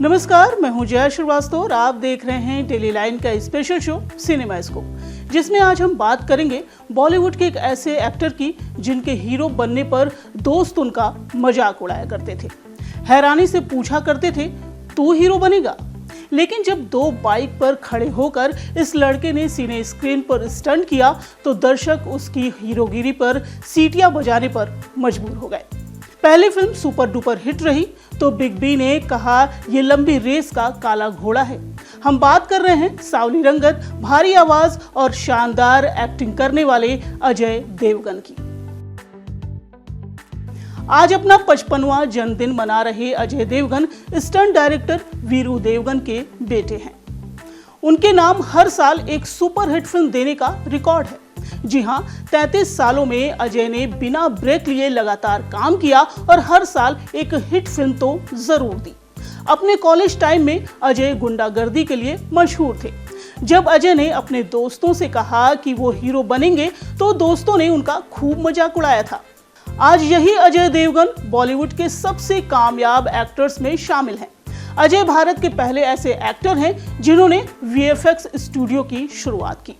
नमस्कार, मैं हूं जया श्रीवास्तव और आप देख रहे हैं डेली लाइन का स्पेशल शो सिनेमा स्कोप, जिसमें आज हम बात करेंगे बॉलीवुड के एक ऐसे एक्टर की जिनके हीरो बनने पर दोस्त उनका मजाक उड़ाया करते थे। हैरानी से पूछा करते थे, तू हीरो बनेगा? लेकिन जब दो बाइक पर खड़े होकर इस लड़के ने सिने स्क्रीन पर स्टंट किया तो दर्शक उसकी हीरोगिरी पर सीटियां बजाने पर मजबूर हो गए। पहली फिल्म सुपर डुपर हिट रही तो बिग बी ने कहा ये लंबी रेस का काला घोड़ा है। हम बात कर रहे हैं सावली रंगत, भारी आवाज और शानदार एक्टिंग करने वाले अजय देवगन की। आज अपना 55वां जन्मदिन मना रहे अजय देवगन स्टंट डायरेक्टर वीरू देवगन के बेटे हैं। उनके नाम हर साल एक सुपरहिट फिल्म देने का रिकॉर्ड है। जी हां, 33 सालों में अजय ने बिना ब्रेक लिए लगातार काम किया और हर साल एक हिट फिल्म तो जरूर दी। अपने कॉलेज टाइम में अजय गुंडागर्दी के लिए मशहूर थे। जब अजय ने अपने दोस्तों से कहा कि वो हीरो बनेंगे तो दोस्तों ने उनका खूब मजाक उड़ाया था। आज यही अजय देवगन बॉलीवुड के सबसे कामयाब एक्टर्स में शामिल हैं। अजय भारत के पहले ऐसे एक्टर हैं जिन्होंने वीएफएक्स स्टूडियो की शुरुआत की।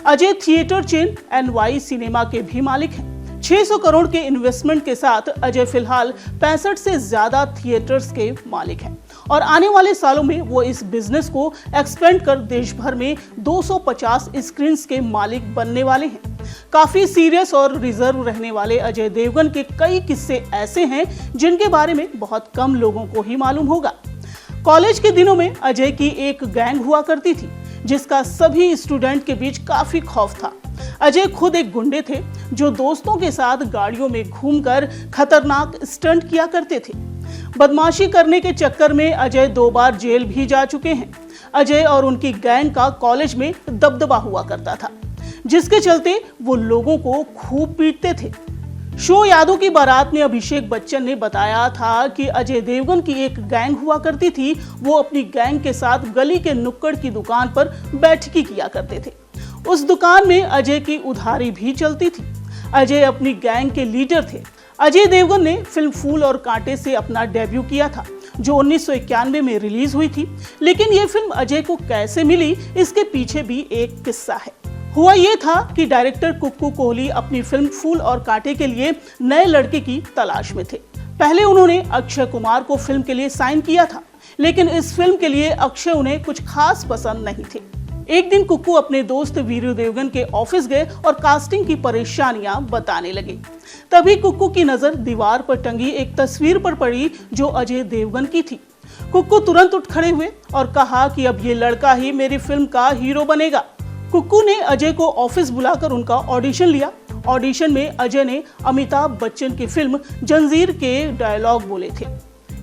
Ajay theatre chain NY cinema के भी मालिक हैं। 600 करोड़ के इन्वेस्टमेंट के साथ अजय फिलहाल 65 से ज्यादा थिएटर्स के मालिक हैं और आने वाले सालों में वो इस बिजनेस को एक्सपेंड कर देश भर में 250 स्क्रीन के मालिक बनने वाले हैं। काफी सीरियस और रिजर्व रहने वाले अजय देवगन के कई किस्से ऐसे हैं जिनके बारे में बहुत कम लोगों को ही मालूम होगा। कॉलेज के दिनों में अजय की एक गैंग हुआ करती थी जिसका सभी स्टूडेंट के बीच काफी खौफ था। अजय खुद एक गुंडे थे जो दोस्तों के साथ गाड़ियों में घूमकर खतरनाक स्टंट किया करते थे। बदमाशी करने के चक्कर में अजय 2 बार जेल भी जा चुके हैं। अजय और उनकी गैंग का कॉलेज में दबदबा हुआ करता था, जिसके चलते वो लोगों को खूब पीटते थे। शो यादों की बारात में अभिषेक बच्चन ने बताया था कि अजय देवगन की एक गैंग हुआ करती थी। वो अपनी गैंग के साथ गली के नुक्कड़ की दुकान पर बैठकी किया करते थे। उस दुकान में अजय की उधारी भी चलती थी। अजय अपनी गैंग के लीडर थे। अजय देवगन ने फिल्म फूल और कांटे से अपना डेब्यू किया था जो 1991 में रिलीज हुई थी। लेकिन ये फिल्म अजय को कैसे मिली, इसके पीछे भी एक किस्सा है। हुआ ये था कि डायरेक्टर कुक्कू कोहली अपनी फिल्म फूल और कांटे के लिए नए लड़के की तलाश में थे। पहले उन्होंने अक्षय कुमार को फिल्म के लिए साइन किया था, लेकिन इस फिल्म के लिए अक्षय उन्हें कुछ खास पसंद नहीं थे। एक दिन कुक्कू अपने दोस्त वीरू देवगन के ऑफिस गए और कास्टिंग की परेशानियां बताने लगे। तभी कुक्कू की नजर दीवार पर टंगी एक तस्वीर पर पड़ी जो अजय देवगन की थी। कुक्कू तुरंत उठ खड़े हुए और कहा कि अब ये लड़का ही मेरी फिल्म का हीरो बनेगा। कुक्कू ने अजय को ऑफिस बुलाकर उनका ऑडिशन लिया। ऑडिशन में अजय ने अमिताभ बच्चन की फिल्म जंजीर के डायलॉग बोले थे।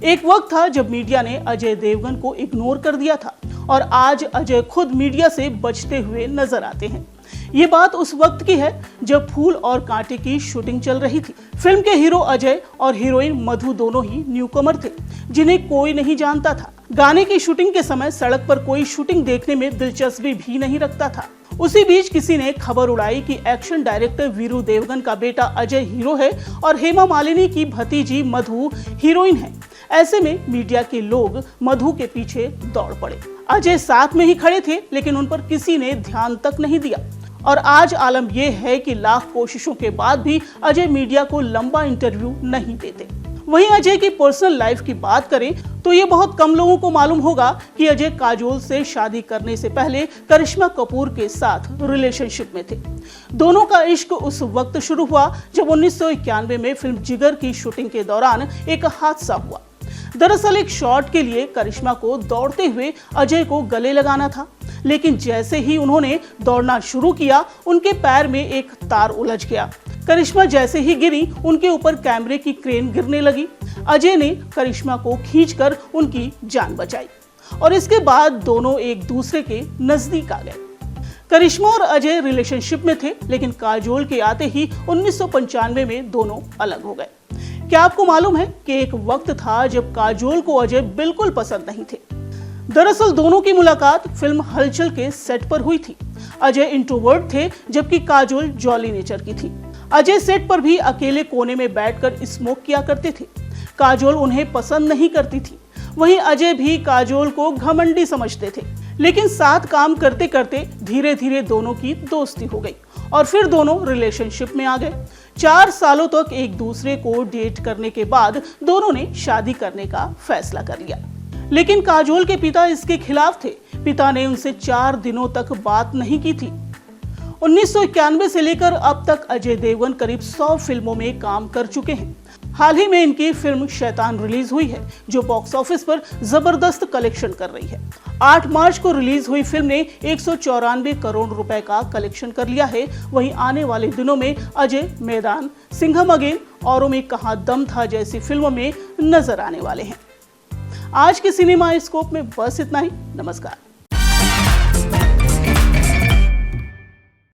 एक वक्त था जब मीडिया ने अजय देवगन को इग्नोर कर दिया था और आज अजय खुद मीडिया से बचते हुए नजर आते हैं। ये बात उस वक्त की है जब फूल और कांटे की शूटिंग चल रही थी। फिल्म के हीरो अजय और हीरोइन मधु दोनों ही न्यूकमर थे जिन्हें कोई नहीं जानता था। गाने की शूटिंग के समय सड़क पर कोई शूटिंग देखने में दिलचस्पी भी नहीं रखता था। उसी बीच किसी ने खबर उड़ाई कि एक्शन डायरेक्टर वीरू देवगन का बेटा अजय हीरो है और हेमा मालिनी की भतीजी मधु हीरोइन है। ऐसे में मीडिया के लोग मधु के पीछे दौड़ पड़े। अजय साथ में ही खड़े थे लेकिन उन पर किसी ने ध्यान तक नहीं दिया और आज आलम यह है कि लाख कोशिशों के बाद भी अजय मीडिया को लंबा इंटरव्यू नहीं देते। वहीं अजय की पर्सनल लाइफ की बात करें तो ये बहुत कम लोगों को मालूम होगा कि अजय काजोल से शादी करने से पहले करिश्मा कपूर के साथ रिलेशनशिप में थे। दोनों का इश्क उस वक्त शुरू हुआ जब 1991 में फिल्म जिगर की शूटिंग के दौरान एक हादसा हुआ। दरअसल एक शॉट के लिए करिश्मा को दौड़ते हुए अजय को गले लगाना था, लेकिन जैसे ही उन्होंने दौड़ना शुरू किया उनके पैर में एक तार उलझ गया। करिश्मा जैसे ही गिरी उनके ऊपर कैमरे की क्रेन गिरने लगी। अजय ने करिश्मा को खींचकर उनकी जान बचाई और इसके बाद दोनों एक दूसरे के नजदीक आ गए। करिश्मा और अजय रिलेशनशिप में थे लेकिन काजोल के आते ही 1995 में दोनों अलग हो गए। क्या आपको मालूम है कि एक वक्त था जब काजोल को अजय बिल्कुल पसंद नहीं थे। दरअसल दोनों की मुलाकात फिल्म हलचल के सेट पर हुई थी। अजय इंट्रोवर्ट थे जबकि काजोल जॉली नेचर की थी। अजय सेट पर भी अकेले कोने में बैठकर स्मोक किया करते थे। काजोल उन्हें पसंद नहीं करती थी। वहीं अजय भी काजोल को घमंडी समझते थे, लेकिन साथ काम करते करते धीरे धीरे दोनों की दोस्ती हो गई और फिर दोनों रिलेशनशिप में आ गए। 4 सालों तक एक दूसरे को डेट करने के बाद दोनों ने शादी करने का फैसला कर लिया, लेकिन काजोल के पिता इसके खिलाफ थे। पिता ने उनसे 4 दिनों तक बात नहीं की थी। 1991 से लेकर अब तक अजय देवगन करीब 100 फिल्मों में काम कर चुके हैं। हाल ही में इनकी फिल्म शैतान रिलीज हुई है, जो बॉक्स ऑफिस पर जबरदस्त कलेक्शन कर रही है। 8 मार्च को रिलीज हुई फिल्म ने 194 करोड़ रुपए का कलेक्शन कर लिया है। वहीं आने वाले दिनों में अजय मैदान, सिंघम अगेन, औरों में कहां दम था जैसी फिल्मों में नजर आने वाले हैं। आज के सिनेमा स्कोप में बस इतना ही। नमस्कार।